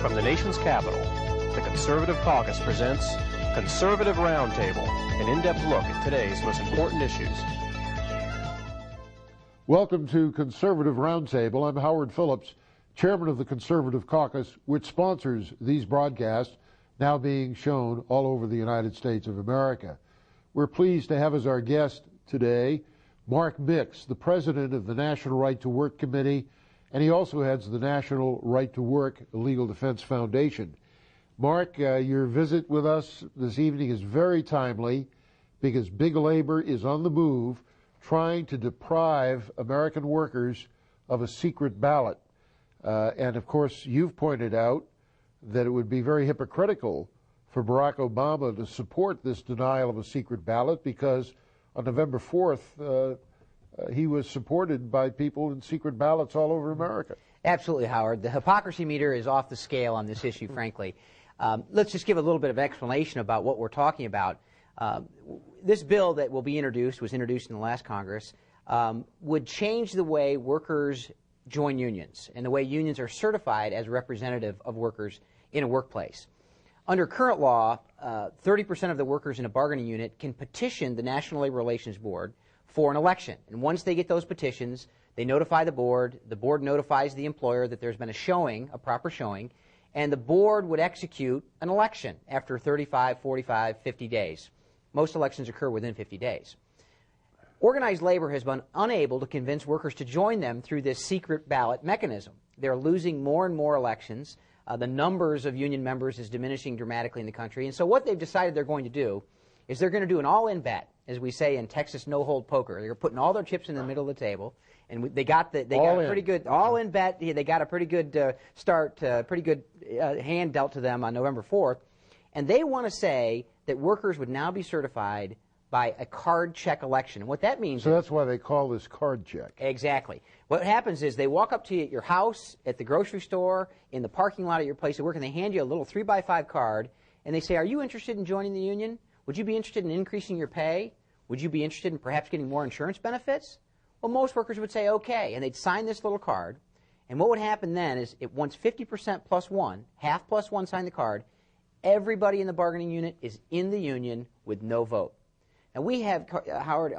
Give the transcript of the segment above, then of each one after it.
From the nation's capital, the Conservative Caucus presents Conservative Roundtable, an in-depth look at today's most important issues. Welcome to Conservative Roundtable. I'm Howard Phillips, chairman of the Conservative Caucus, which sponsors these broadcasts, now being shown all over the United States of America. We're pleased to have as our guest today Mark Mix, the president of the National Right to Work Committee, and he also heads the National Right to Work Legal Defense Foundation. Mark, your visit with us this evening is very timely because big labor is on the move, trying to deprive American workers of a secret ballot. And of course, you've pointed out that it would be very hypocritical for Barack Obama to support this denial of a secret ballot because on November 4th, he was supported by people in secret ballots all over America. Absolutely, Howard. The hypocrisy meter is off the scale on this issue, frankly. Let's just give a little bit of explanation about what we're talking about. This bill that will be introduced, was introduced in the last Congress, would change the way workers join unions and the way unions are certified as representative of workers in a workplace. Under current law, 30% of the workers in a bargaining unit can petition the National Labor Relations Board for an election. And once they get those petitions, they notify the board notifies the employer that there's been a showing, a proper showing, and the board would execute an election after 35, 45, 50 days. Most elections occur within 50 days. Organized labor has been unable to convince workers to join them through this secret ballot mechanism. They're losing more and more elections. The numbers of union members is diminishing dramatically in the country. And so what they've decided they're going to do is they're going to do an all-in bet, as we say in Texas no-hold poker. They're putting all their chips in the middle of the table, and they got a pretty good all-in bet. They got a pretty good start, pretty good hand dealt to them on November 4th, and they want to say that workers would now be certified by a card check election. And what that means So that's why they call this card check. Exactly. What happens is they walk up to you at your house, at the grocery store, in the parking lot at your place of work, and they hand you a little 3x5 card, and they say, are you interested in joining the union? Would you be interested in increasing your pay? Would you be interested in perhaps getting more insurance benefits? Well, most workers would say, okay, and they'd sign this little card, and what would happen then is once 50% plus one, half plus one sign the card, everybody in the bargaining unit is in the union with no vote. Now we have, Howard,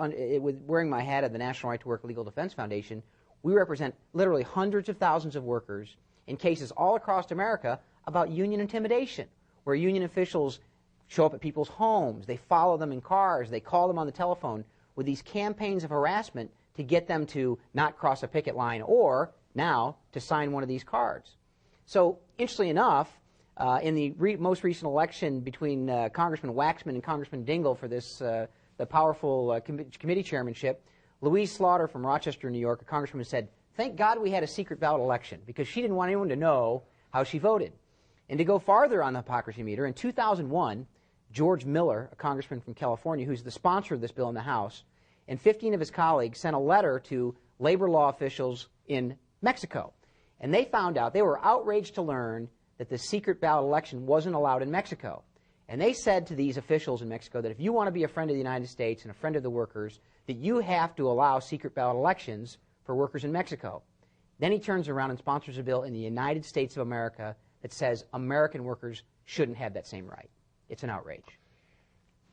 wearing my hat of the National Right to Work Legal Defense Foundation, we represent literally hundreds of thousands of workers in cases all across America about union intimidation, where union officials show up at people's homes, they follow them in cars, they call them on the telephone with these campaigns of harassment to get them to not cross a picket line or, now, to sign one of these cards. So, interestingly enough, in the most recent election between Congressman Waxman and Congressman Dingell for this, the powerful committee chairmanship, Louise Slaughter from Rochester, New York, a congresswoman, said, thank God we had a secret ballot election because she didn't want anyone to know how she voted. And to go farther on the hypocrisy meter, in 2001, George Miller, a congressman from California, who's the sponsor of this bill in the House, and 15 of his colleagues sent a letter to labor law officials in Mexico. And they found out, they were outraged to learn that the secret ballot election wasn't allowed in Mexico. And they said to these officials in Mexico that if you want to be a friend of the United States and a friend of the workers, that you have to allow secret ballot elections for workers in Mexico. Then he turns around and sponsors a bill in the United States of America that says American workers shouldn't have that same right. It's an outrage.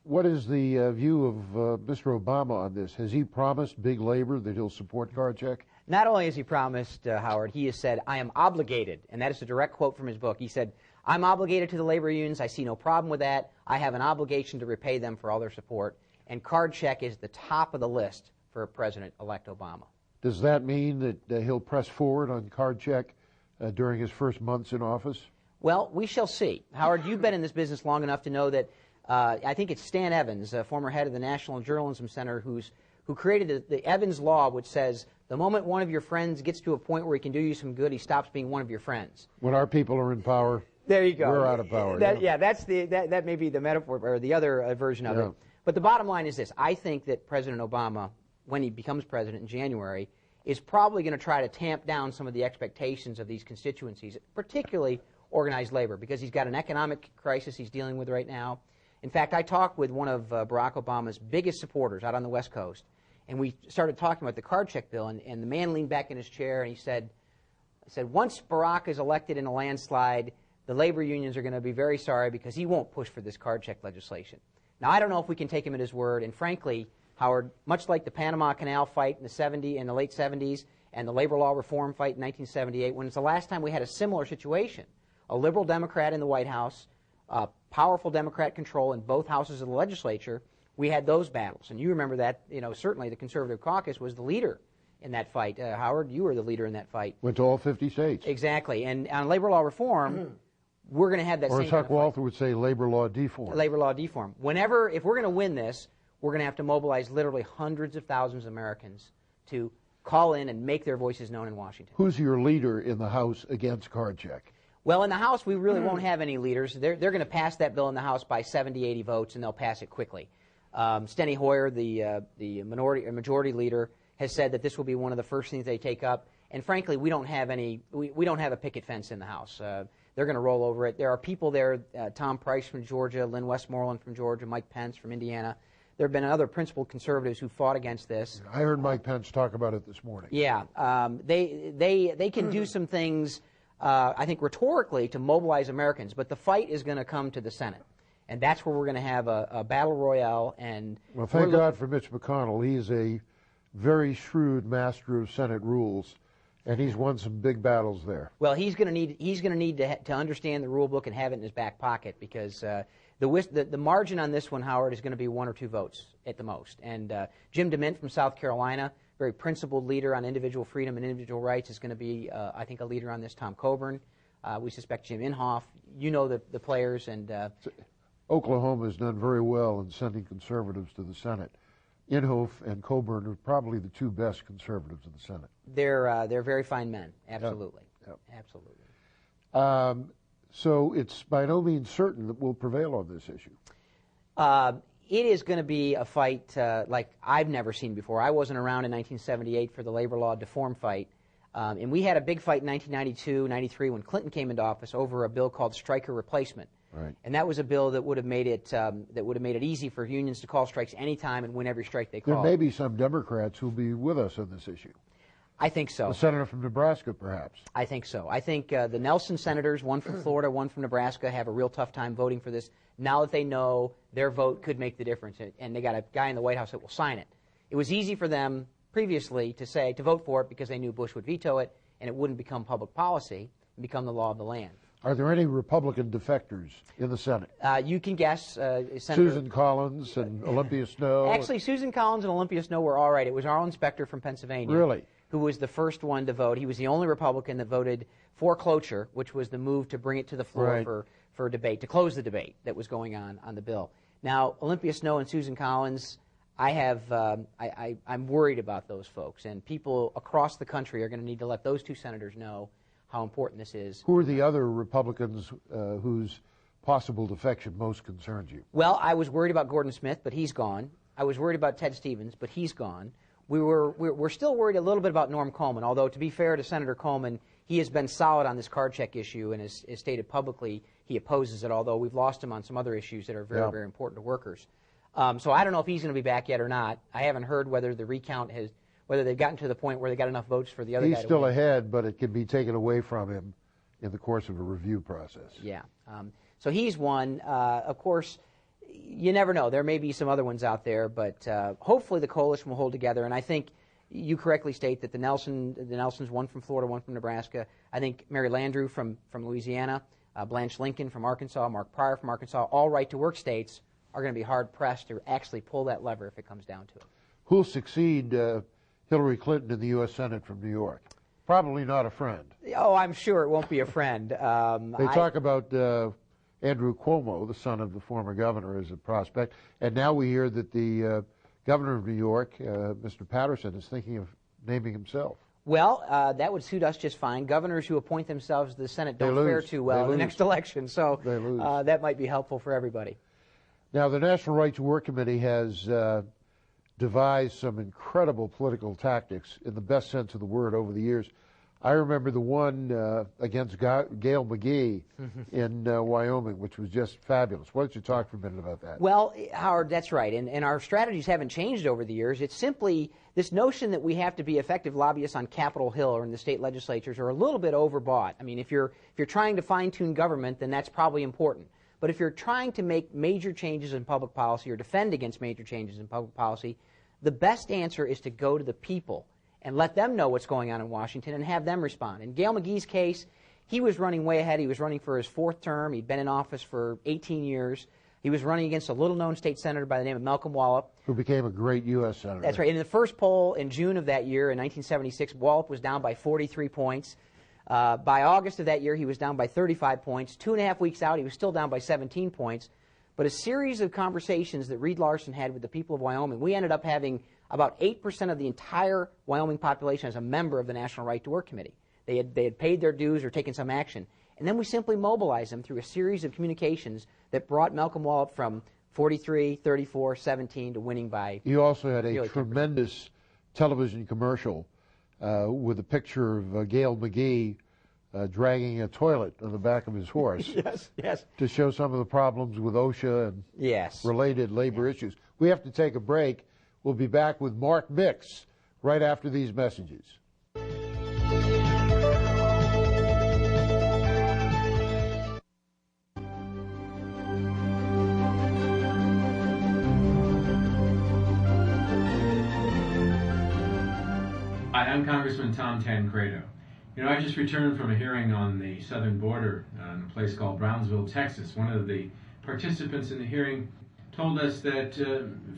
What is the view of Mr. Obama on this? Has he promised big labor that he'll support card check? Not only has he promised, Howard, he has said, I am obligated, and that is a direct quote from his book. He said, I'm obligated to the labor unions. I see no problem with that. I have an obligation to repay them for all their support. And card check is the top of the list for President-elect Obama. Does that mean that he'll press forward on card check during his first months in office? Well, we shall see. Howard, you've been in this business long enough to know that I think it's Stan Evans, former head of the National Journalism Center, who created the Evans Law, which says the moment one of your friends gets to a point where he can do you some good, he stops being one of your friends. When our people are in power, there you go. We're out of power. Yeah, that may be the metaphor or the other version of it. But the bottom line is this. I think that President Obama, when he becomes president in January, is probably going to try to tamp down some of the expectations of these constituencies, particularly organized labor, because he's got an economic crisis he's dealing with right now. In fact, I talked with one of Barack Obama's biggest supporters out on the West Coast, and we started talking about the card check bill, and the man leaned back in his chair and he said, once Barack is elected in a landslide, the labor unions are going to be very sorry because he won't push for this card check legislation. Now, I don't know if we can take him at his word, and frankly, Howard, much like the Panama Canal fight in the late 70s and the labor law reform fight in 1978, when it's the last time we had a similar situation, a liberal Democrat in the White House, powerful Democrat control in both houses of the legislature, we had those battles. And you remember that, certainly the Conservative Caucus was the leader in that fight. Howard, you were the leader in that fight. Went to all 50 states. Exactly. And on labor law reform, we're going to have that same kind of fight. Or as Huck Walther would say, labor law deform. Labor law deform. If we're going to win this, we're going to have to mobilize literally hundreds of thousands of Americans to call in and make their voices known in Washington. Who's your leader in the House against card check? Well, in the House, we really won't have any leaders. They're going to pass that bill in the House by 70, 80 votes, and they'll pass it quickly. Steny Hoyer, the majority leader, has said that this will be one of the first things they take up. And frankly, we don't have we don't have a picket fence in the House. They're going to roll over it. There are people there, Tom Price from Georgia, Lynn Westmoreland from Georgia, Mike Pence from Indiana. There have been other principled conservatives who fought against this. I heard Mike Pence talk about it this morning. Yeah, they can do some things, I think, rhetorically to mobilize Americans, but the fight is going to come to the Senate. And that's where we're going to have a battle royale. And well, thank God for Mitch McConnell. He is a very shrewd master of Senate rules, and he's won some big battles there. Well, he's going to need to understand the rule book and have it in his back pocket, because the margin on this one, Howard, is going to be 1 or 2 votes at the most. And Jim DeMint from South Carolina, very principled leader on individual freedom and individual rights, is going to be, I think, a leader on this. Tom Coburn. We suspect Jim Inhofe. You know the players. And Oklahoma has done very well in sending conservatives to the Senate. Inhofe and Coburn are probably the 2 best conservatives in the Senate. They're very fine men. Absolutely. Yep. Absolutely. So it's by no means certain that we'll prevail on this issue. It is going to be a fight like I've never seen before. I wasn't around in 1978 for the labor law deform fight. And we had a big fight in 1992, 93 when Clinton came into office over a bill called striker replacement. Right. And that was a bill that would have made it easy for unions to call strikes anytime and win every strike they called. There may be some Democrats who will be with us on this issue. I think so. A senator from Nebraska, perhaps. I think so. I think the Nelson senators, one from Florida, one from Nebraska, have a real tough time voting for this now that they know their vote could make the difference, and they got a guy in the White House that will sign it. It was easy for them previously to vote for it because they knew Bush would veto it, and it wouldn't become public policy and become the law of the land. Are there any Republican defectors in the Senate? You can guess. Susan Collins and Olympia Snow. Actually, Susan Collins and Olympia Snow were all right. It was Arlen Specter from Pennsylvania. Really? Who was the first one to vote. He was the only Republican that voted for cloture, which was the move to bring it to the floor for debate, to close the debate that was going on the bill. Now, Olympia Snow and Susan Collins, I'm worried about those folks, and people across the country are going to need to let those 2 senators know how important this is. Who are the other Republicans whose possible defection most concerns you? Well, I was worried about Gordon Smith, but he's gone. I was worried about Ted Stevens, but he's gone. We're still worried a little bit about Norm Coleman, although to be fair to Senator Coleman, he has been solid on this card check issue and has stated publicly he opposes it, although we've lost him on some other issues that are very, very important to workers. So I don't know if he's going to be back yet or not. I haven't heard whether the recount whether they've gotten to the point where they got enough votes for the other guy to win. He's still ahead, but it can be taken away from him in the course of a review process. Yeah. So he's one. Of course, you never know. There may be some other ones out there, but hopefully the coalition will hold together. And I think you correctly state that the Nelsons, one from Florida, one from Nebraska. I think Mary Landrieu from Louisiana, Blanche Lincoln from Arkansas, Mark Pryor from Arkansas, all right-to-work states are going to be hard-pressed to actually pull that lever if it comes down to it. Who'll succeed Hillary Clinton in the U.S. Senate from New York? Probably not a friend. Oh, I'm sure it won't be a friend. They talk about Andrew Cuomo, the son of the former governor, as a prospect. And now we hear that the governor of New York, Mr. Patterson, is thinking of naming himself. Well, that would suit us just fine. Governors who appoint themselves to the Senate don't fare too well in the next election, so that might be helpful for everybody. Now, the National Right to Work Committee has devised some incredible political tactics in the best sense of the word over the years. I remember the one against Gail McGee in Wyoming, which was just fabulous. Why don't you talk for a minute about that? Well, Howard, that's right. And our strategies haven't changed over the years. It's simply this notion that we have to be effective lobbyists on Capitol Hill or in the state legislatures are a little bit overbought. I mean, if you're trying to fine-tune government, then that's probably important. But if you're trying to make major changes in public policy or defend against major changes in public policy, the best answer is to go to the people and let them know what's going on in Washington and have them respond. In Gail McGee's case, he was running way ahead. He was running for his 4th term. He'd been in office for 18 years. He was running against a little-known state senator by the name of Malcolm Wallop. Who became a great U.S. senator. That's right. In the first poll in June of that year, in 1976, Wallop was down by 43 points. By August of that year, he was down by 35 points. 2.5 weeks out, he was still down by 17 points. But a series of conversations that Reed Larson had with the people of Wyoming, we ended up having about 8% of the entire Wyoming population as a member of the National Right to Work Committee. They had paid their dues or taken some action. And then we simply mobilized them through a series of communications that brought Malcolm Wallop from 43, 34, 17 to winning by... You also had a really tremendous television commercial with a picture of Gail McGee dragging a toilet on the back of his horse. Yes. To show some of the problems with OSHA and related labor issues. We have to take a break. We'll be back with Mark Mix right after these messages. Hi, I'm Congressman Tom Tancredo. You know, I just returned from a hearing on the southern border in a place called Brownsville, Texas. One of the participants in the hearing told us that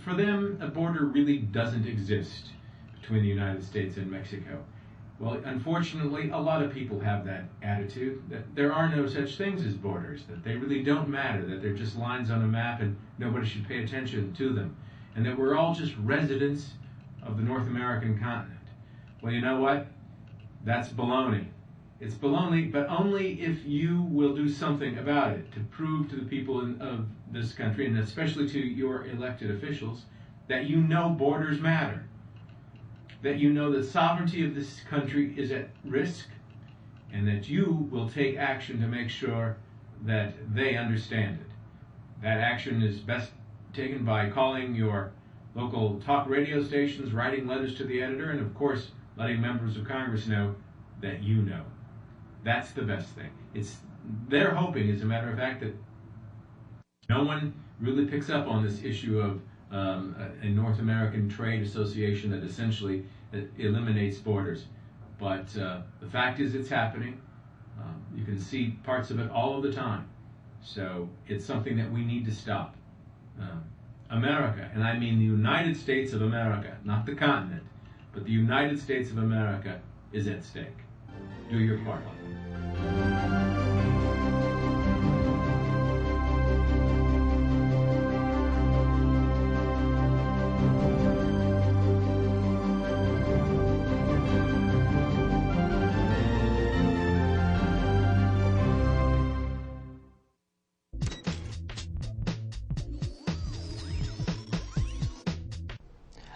for them, a border really doesn't exist between the United States and Mexico. Well, unfortunately, a lot of people have that attitude, that there are no such things as borders, that they really don't matter, that they're just lines on a map and nobody should pay attention to them, and that we're all just residents of the North American continent. Well, you know what? That's baloney. It's baloney, but only if you will do something about it to prove to the people of this country, and especially to your elected officials, that you know borders matter, that you know the sovereignty of this country is at risk, and that you will take action to make sure that they understand it. That action is best taken by calling your local talk radio stations, writing letters to the editor, and of course, letting members of Congress know that you know. That's the best thing. They're hoping, as a matter of fact, that no one really picks up on this issue of a North American trade association that essentially eliminates borders. But the fact is it's happening. You can see parts of it all of the time. So it's something that we need to stop. America, and I mean the United States of America, not the continent, but the United States of America is at stake. Do your part.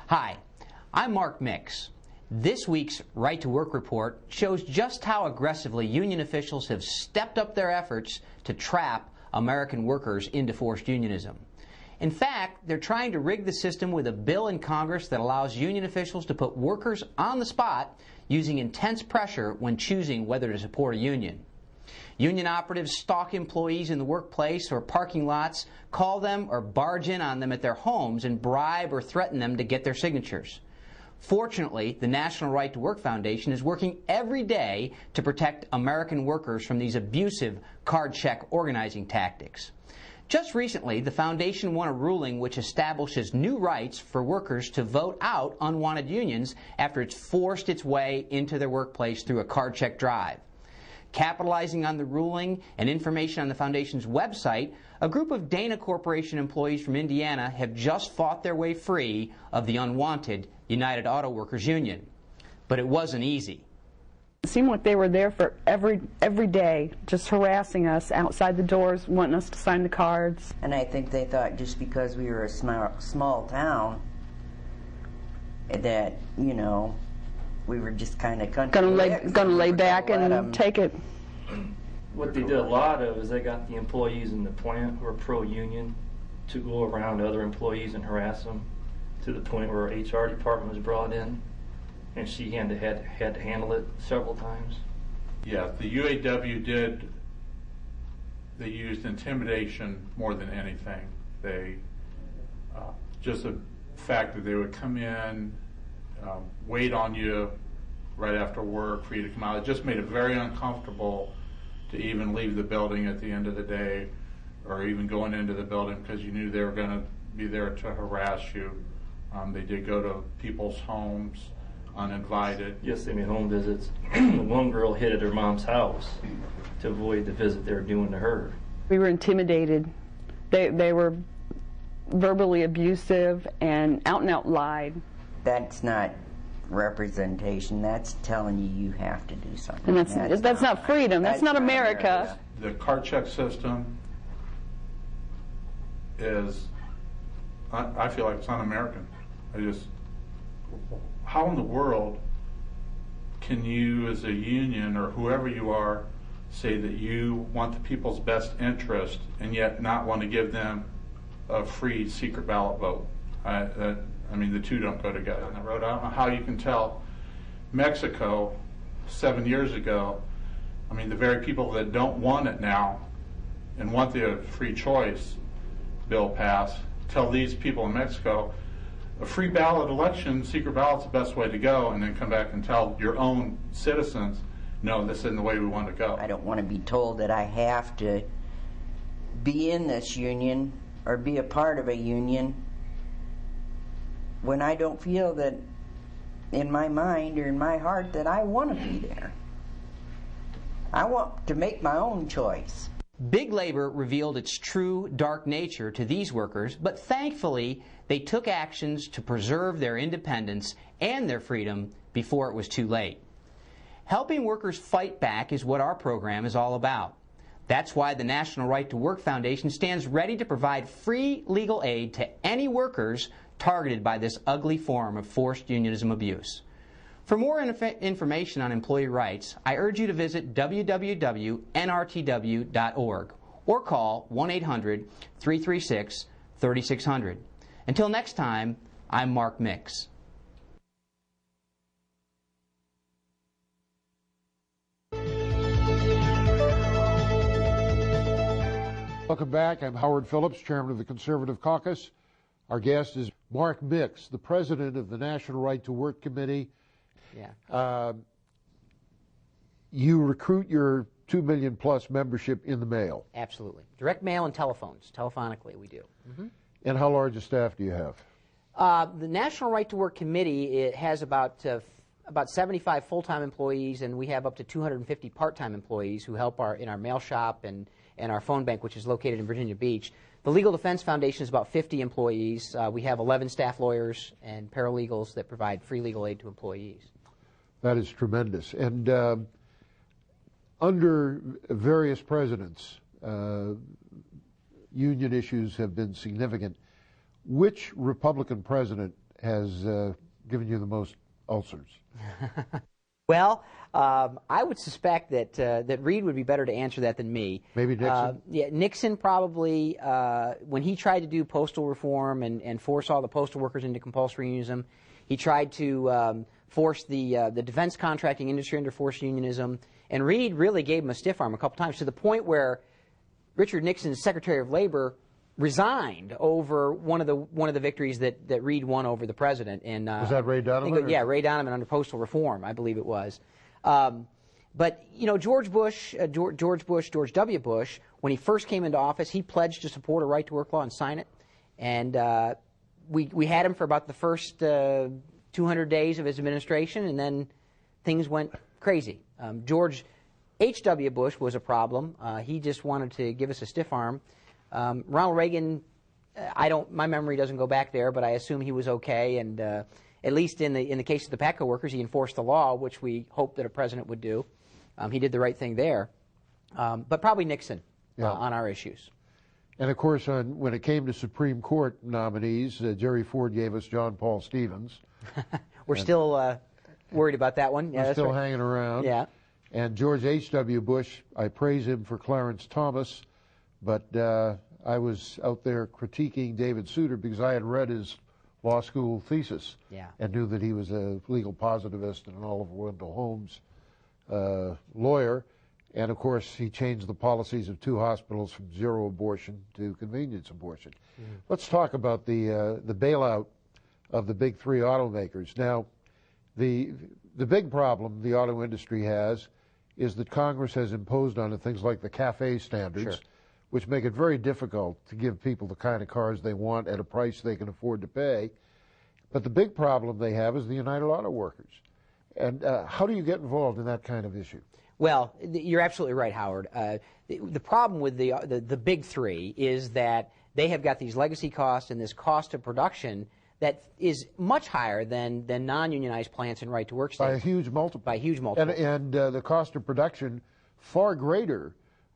Hi, I'm Mark Mix. This week's Right to Work report shows just how aggressively union officials have stepped up their efforts to trap American workers into forced unionism. In fact, they're trying to rig the system with a bill in Congress that allows union officials to put workers on the spot using intense pressure when choosing whether to support a union. Union operatives stalk employees in the workplace or parking lots, call them or barge in on them at their homes and bribe or threaten them to get their signatures. Fortunately, the National Right to Work Foundation is working every day to protect American workers from these abusive card check organizing tactics. Just recently, the foundation won a ruling which establishes new rights for workers to vote out unwanted unions after it's forced its way into their workplace through a card check drive. Capitalizing on the ruling and information on the foundation's website, a group of Dana Corporation employees from Indiana have just fought their way free of the unwanted United Auto Workers Union. But it wasn't easy. It seemed like they were there for every day, just harassing us outside the doors, wanting us to sign the cards. And I think they thought just because we were a small town that, you know, we were just kind of Gonna lay back and take it. What they did a lot of is they got the employees in the plant who are pro-union to go around to other employees and harass them, to the point where our HR department was brought in, and she had to handle it several times. Yeah, the UAW they used intimidation more than anything. They, just the fact that they would come in, wait on you right after work for you to come out, it just made it very uncomfortable to even leave the building at the end of the day, or even going into the building, because you knew they were going to be there to harass you. They did go to people's homes uninvited. Yes, they made home visits. One girl hid at her mom's house to avoid the visit they were doing to her. We were intimidated. They were verbally abusive and out lied. That's not representation. That's telling you have to do something. And that's not freedom. That's not America. The card check system is, I feel like it's un-American. How in the world can you as a union or whoever you are say that you want the people's best interest and yet not want to give them a free secret ballot vote? I mean, the two don't go together. And I don't know how you can tell Mexico 7 years ago, I mean, the very people that don't want it now and want the free choice bill passed, tell these people in Mexico, a free ballot election, secret ballot's the best way to go, and then come back and tell your own citizens, no, this isn't the way we want to go. I don't want to be told that I have to be in this union or be a part of a union when I don't feel that in my mind or in my heart that I want to be there. I want to make my own choice. Big Labor revealed its true dark nature to these workers, but thankfully they took actions to preserve their independence and their freedom before it was too late. Helping workers fight back is what our program is all about. That's why the National Right to Work Foundation stands ready to provide free legal aid to any workers targeted by this ugly form of forced unionism abuse. For more information on employee rights, I urge you to visit www.nrtw.org or call 1-800-336-3600. Until next time, I'm Mark Mix. Welcome back. I'm Howard Phillips, Chairman of the Conservative Caucus. Our guest is Mark Mix, the President of the National Right to Work Committee. Yeah. You recruit your 2 million plus membership in the mail. Absolutely. Direct mail and telephones. Telephonically, we do. Mm-hmm. And how large a staff do you have? The National Right to Work Committee, it has about 75 full-time employees, and we have up to 250 part-time employees who help in our mail shop and our phone bank, which is located in Virginia Beach. The Legal Defense Foundation is about 50 employees. We have 11 staff lawyers and paralegals that provide free legal aid to employees. That is tremendous. And under various presidents, union issues have been significant. Which Republican president has given you the most ulcers? Well, I would suspect that Reed would be better to answer that than me. Maybe Nixon? Yeah, Nixon probably, when he tried to do postal reform and force all the postal workers into compulsory unionism, he tried to force the defense contracting industry under forced unionism, and Reed really gave him a stiff arm a couple times, to the point where Richard Nixon's Secretary of Labor resigned over one of the victories that Reed won over the president. And was that Ray Donovan? Yeah, Ray Donovan under postal reform, I believe it was. But you know, George W. Bush, when he first came into office, he pledged to support a right to work law and sign it. And we had him for about the first 200 days of his administration, and then things went crazy. George H.W. Bush was a problem. He just wanted to give us a stiff arm. Ronald Reagan, my memory doesn't go back there, but I assume he was okay, and at least in the case of the PATCO workers, he enforced the law, which we hoped that a president would do. He did the right thing there. But probably Nixon on our issues. And of course, when it came to Supreme Court nominees, Jerry Ford gave us John Paul Stevens. We're still worried about that one. Yeah, He's that's still right. hanging around. Yeah. And George H.W. Bush, I praise him for Clarence Thomas, but I was out there critiquing David Souter because I had read his law school thesis and knew that he was a legal positivist and an Oliver Wendell Holmes lawyer. And, of course, he changed the policies of 2 hospitals from 0 abortion to convenience abortion. Let's talk about the bailout of the big 3 automakers. Now, the big problem the auto industry has is that Congress has imposed on it things like the CAFE standards, which make it very difficult to give people the kind of cars they want at a price they can afford to pay. But the big problem they have is the United Auto Workers. And how do you get involved in that kind of issue? Well, you're absolutely right, Howard. The problem with the big 3 is that they have got these legacy costs and this cost of production that is much higher than non-unionized plants in right-to-work states. By a huge multiple. By a huge multiple. And the cost of production far greater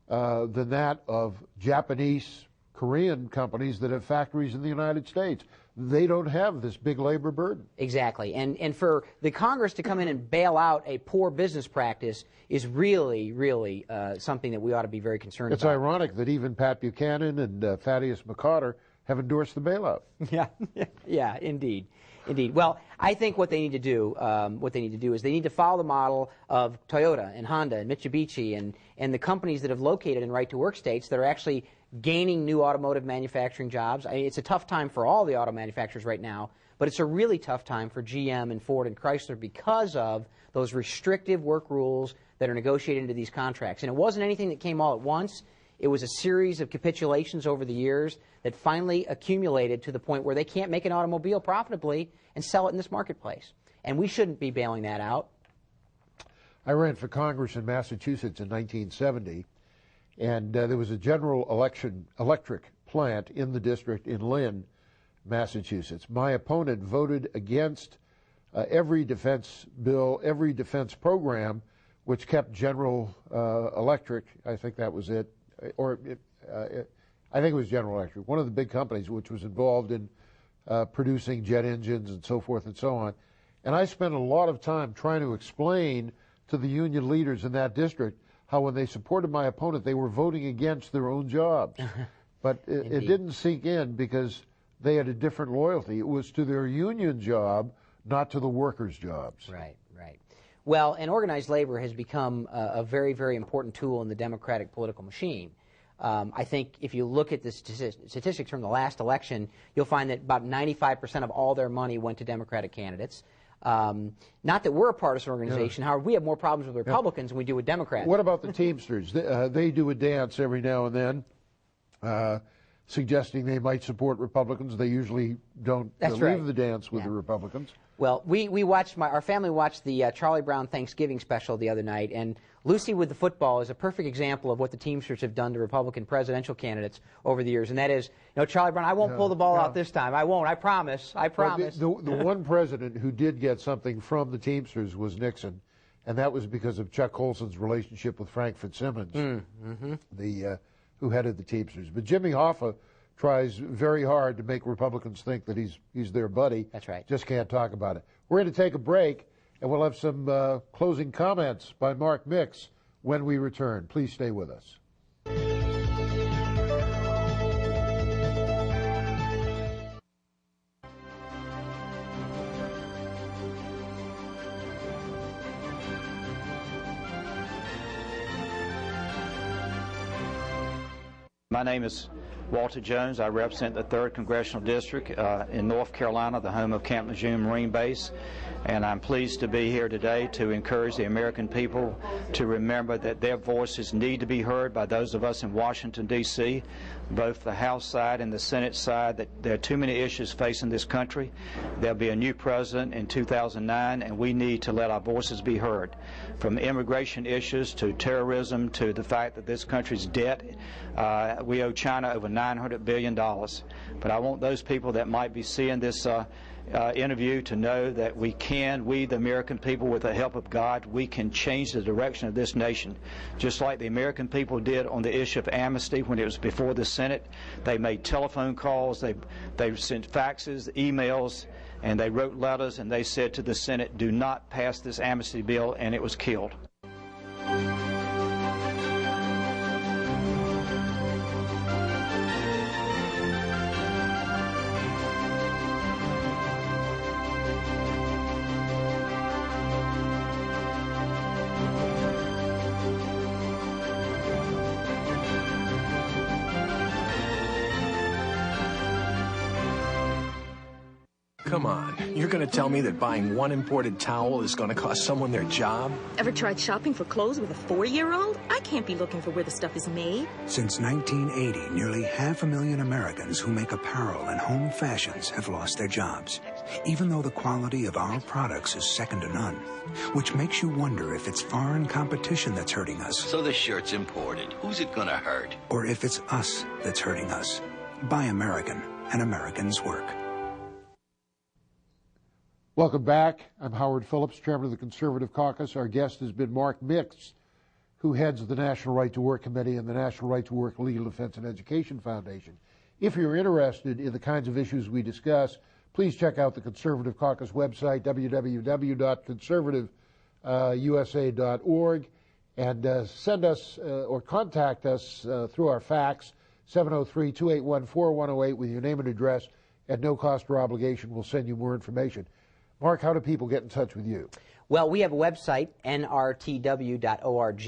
than that of Japanese, Korean companies that have factories in the United States. They don't have this big labor burden. Exactly. And for the Congress to come in and bail out a poor business practice is really, really something that we ought to be very concerned about. It's ironic that even Pat Buchanan and Thaddeus McCotter have endorsed the bailout. Yeah, indeed. Indeed. Well, I think what they need to do, is they need to follow the model of Toyota and Honda and Mitsubishi and the companies that have located in right-to-work states that are actually gaining new automotive manufacturing jobs. It's a tough time for all the auto manufacturers right now, but it's a really tough time for GM and Ford and Chrysler because of those restrictive work rules that are negotiated into these contracts. And it wasn't anything that came all at once. It was a series of capitulations over the years that finally accumulated to the point where they can't make an automobile profitably and sell it in this marketplace. And we shouldn't be bailing that out. I ran for Congress in Massachusetts in 1970, and there was a General Electric plant in the district in Lynn, Massachusetts. My opponent voted against every defense bill, every defense program, which kept General Electric, I think that was it, I think it was General Electric, one of the big companies which was involved in producing jet engines and so forth and so on. And I spent a lot of time trying to explain to the union leaders in that district how when they supported my opponent, they were voting against their own jobs. But it didn't sink in because they had a different loyalty. It was to their union job, not to the workers' jobs. Right, right. Well, and organized labor has become a very, very important tool in the democratic political machine. I think if you look at the statistics from the last election, you'll find that about 95% of all their money went to Democratic candidates. Not that we're a partisan organization, Howard. We have more problems with Republicans than we do with Democrats. What about the Teamsters? They do a dance every now and then, suggesting they might support Republicans. They usually don't leave the dance with the Republicans. Well, our family watched the Charlie Brown Thanksgiving special the other night, and Lucy with the football is a perfect example of what the Teamsters have done to Republican presidential candidates over the years, and that is, Charlie Brown, I won't pull the ball out this time. I won't. I promise. I promise. The one president who did get something from the Teamsters was Nixon, and that was because of Chuck Colson's relationship with Frank Fitzsimmons, who headed the Teamsters. But Jimmy Hoffa tries very hard to make Republicans think that he's their buddy. That's right. Just can't talk about it. We're going to take a break, and we'll have some closing comments by Mark Mix when we return. Please stay with us. My name is Walter Jones. I represent the 3rd Congressional District in North Carolina, the home of Camp Lejeune Marine Base. And I'm pleased to be here today to encourage the American people to remember that their voices need to be heard by those of us in Washington, D.C., both the House side and the Senate side, that there are too many issues facing this country. There'll be a new president in 2009, and we need to let our voices be heard. From immigration issues to terrorism to the fact that this country's debt, we owe China over $900 billion. But I want those people that might be seeing this interview to know that we, the American people, with the help of God, we can change the direction of this nation. Just like the American people did on the issue of amnesty when it was before the Senate. They made telephone calls, they sent faxes, emails, and they wrote letters and they said to the Senate, do not pass this amnesty bill, and it was killed. Come on, you're going to tell me that buying one imported towel is going to cost someone their job? Ever tried shopping for clothes with a 4-year-old? I can't be looking for where the stuff is made. Since 1980, nearly 500,000 Americans who make apparel and home fashions have lost their jobs, even though the quality of our products is second to none, which makes you wonder if it's foreign competition that's hurting us. So the shirt's imported. Who's it going to hurt? Or if it's us that's hurting us. Buy American, and Americans work. Welcome back. I'm Howard Phillips, Chairman of the Conservative Caucus. Our guest has been Mark Mix, who heads the National Right to Work Committee and the National Right to Work Legal Defense and Education Foundation. If you're interested in the kinds of issues we discuss, please check out the Conservative Caucus website, www.conservativeusa.org, and send us or contact us through our fax, 703-281-4108, with your name and address. At no cost or obligation, we'll send you more information. Mark, how do people get in touch with you? Well, we have a website, nrtw.org.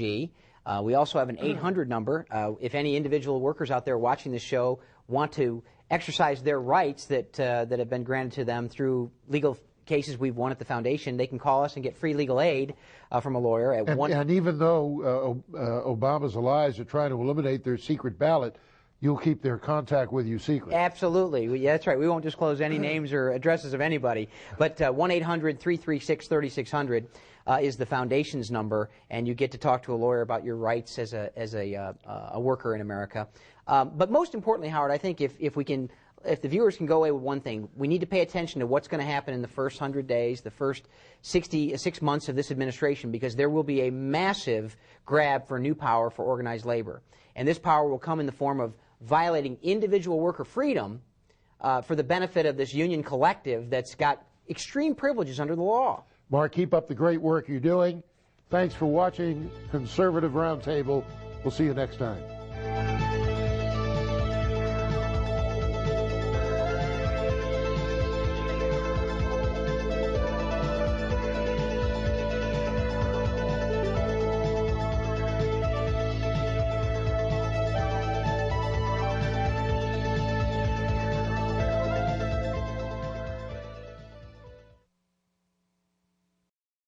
We also have an 800 number. If any individual workers out there watching the show want to exercise their rights that have been granted to them through legal cases we've won at the foundation, they can call us and get free legal aid from a lawyer. And even though Obama's allies are trying to eliminate their secret ballot, you'll keep their contact with you secret. Absolutely. Yeah, that's right. We won't disclose any names or addresses of anybody. But 1-800-336-3600 is the foundation's number, and you get to talk to a lawyer about your rights as a worker in America. But most importantly, Howard, I think if the viewers can go away with one thing, we need to pay attention to what's going to happen in the first 100 days, the first 6 months of this administration, because there will be a massive grab for new power for organized labor. And this power will come in the form of violating individual worker freedom for the benefit of this union collective that's got extreme privileges under the law. Mark, keep up the great work you're doing. Thanks for watching Conservative Roundtable. We'll see you next time.